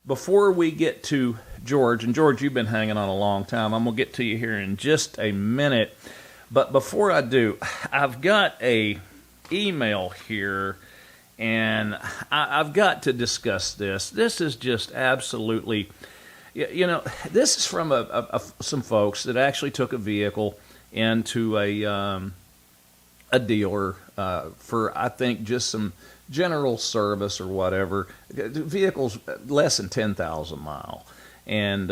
Before we get to George, and George, you've been hanging on a long time. I'm going to get to you here in just a minute. But before I do, I've got a email here, and I've got to discuss this. This is just absolutely, this is from some folks that actually took a vehicle into a dealer for, I think, just some general service or whatever. Vehicles less than 10,000 mile. And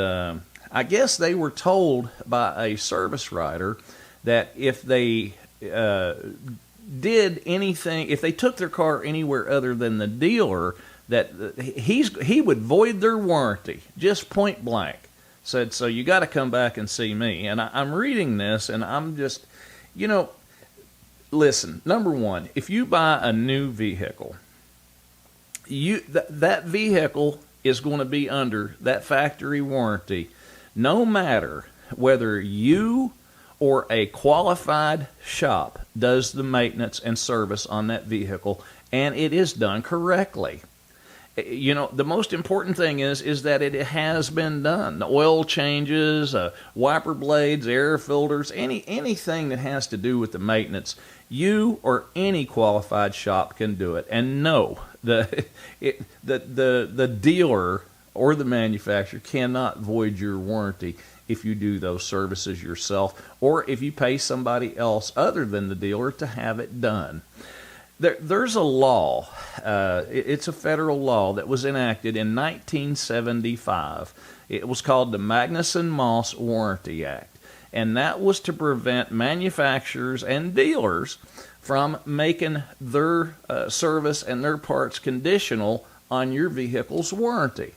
I guess they were told by a service writer that if they did anything, if they took their car anywhere other than the dealer, that he would void their warranty, just point blank. Said, so you got to come back and see me. And I'm reading this, and I'm just, listen, number one, if you buy a new vehicle, that vehicle is going to be under that factory warranty, no matter whether you or a qualified shop does the maintenance and service on that vehicle, and it is done correctly. The most important thing is that it has been done. The oil changes, wiper blades, air filters, anything that has to do with the maintenance, you or any qualified shop can do it. And no, the dealer or the manufacturer cannot void your warranty if you do those services yourself, or if you pay somebody else other than the dealer to have it done. There's a law, it's a federal law that was enacted in 1975. It was called the Magnuson-Moss Warranty Act, and that was to prevent manufacturers and dealers from making their service and their parts conditional on your vehicle's warranty.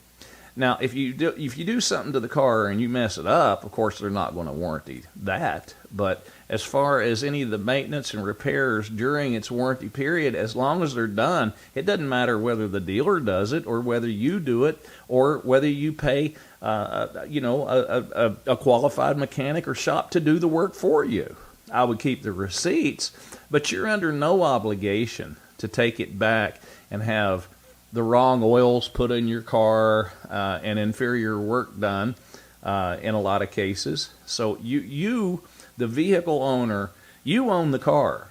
Now, if you do something to the car and you mess it up, of course they're not going to warranty that. But as far as any of the maintenance and repairs during its warranty period, as long as they're done, it doesn't matter whether the dealer does it or whether you do it or whether you pay a qualified mechanic or shop to do the work for you. I would keep the receipts, but you're under no obligation to take it back and have the wrong oils put in your car and inferior work done in a lot of cases. So you, the vehicle owner, you own the car.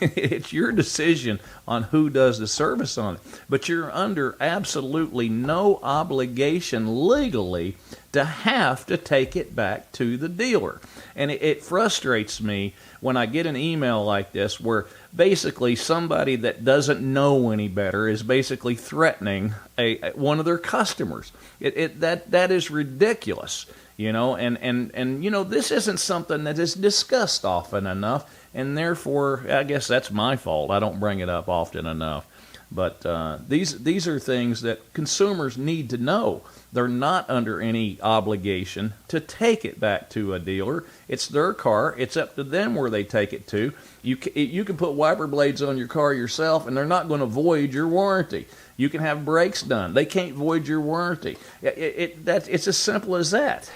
It's your decision on who does the service on it. But you're under absolutely no obligation legally to have to take it back to the dealer. And it frustrates me when I get an email like this where basically somebody that doesn't know any better is basically threatening one of their customers. That is ridiculous, and this isn't something that is discussed often enough, and therefore I guess that's my fault. I don't bring it up often enough. But these are things that consumers need to know. They're not under any obligation to take it back to a dealer. It's their car. It's up to them where they take it to. You can put wiper blades on your car yourself, and they're not going to void your warranty. You can have brakes done. They can't void your warranty. It's as simple as that,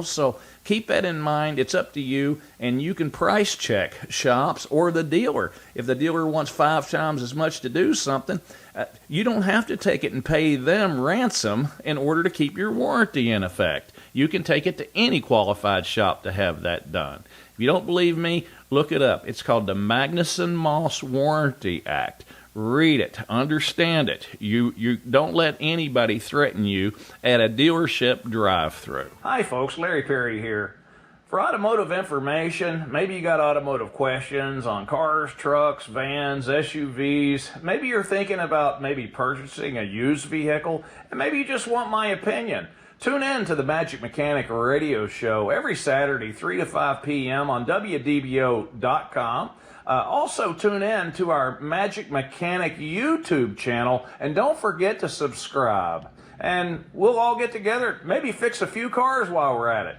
So keep that in mind. It's up to you, and you can price check shops or the dealer. If the dealer wants 5 times as much to do something, you don't have to take it and pay them ransom in order to keep your warranty in effect. You can take it to any qualified shop to have that done. If you don't believe me, look it up. It's called the Magnuson-Moss Warranty Act. Read it. Understand it. You don't let anybody threaten you at a dealership drive-thru. Hi, folks. Larry Perry here. For automotive information, maybe you got automotive questions on cars, trucks, vans, SUVs. Maybe you're thinking about purchasing a used vehicle, and maybe you just want my opinion. Tune in to the Magic Mechanic radio show every Saturday, 3 to 5 p.m. on WDBO.com. Also, tune in to our Magic Mechanic YouTube channel, and don't forget to subscribe. And we'll all get together, maybe fix a few cars while we're at it.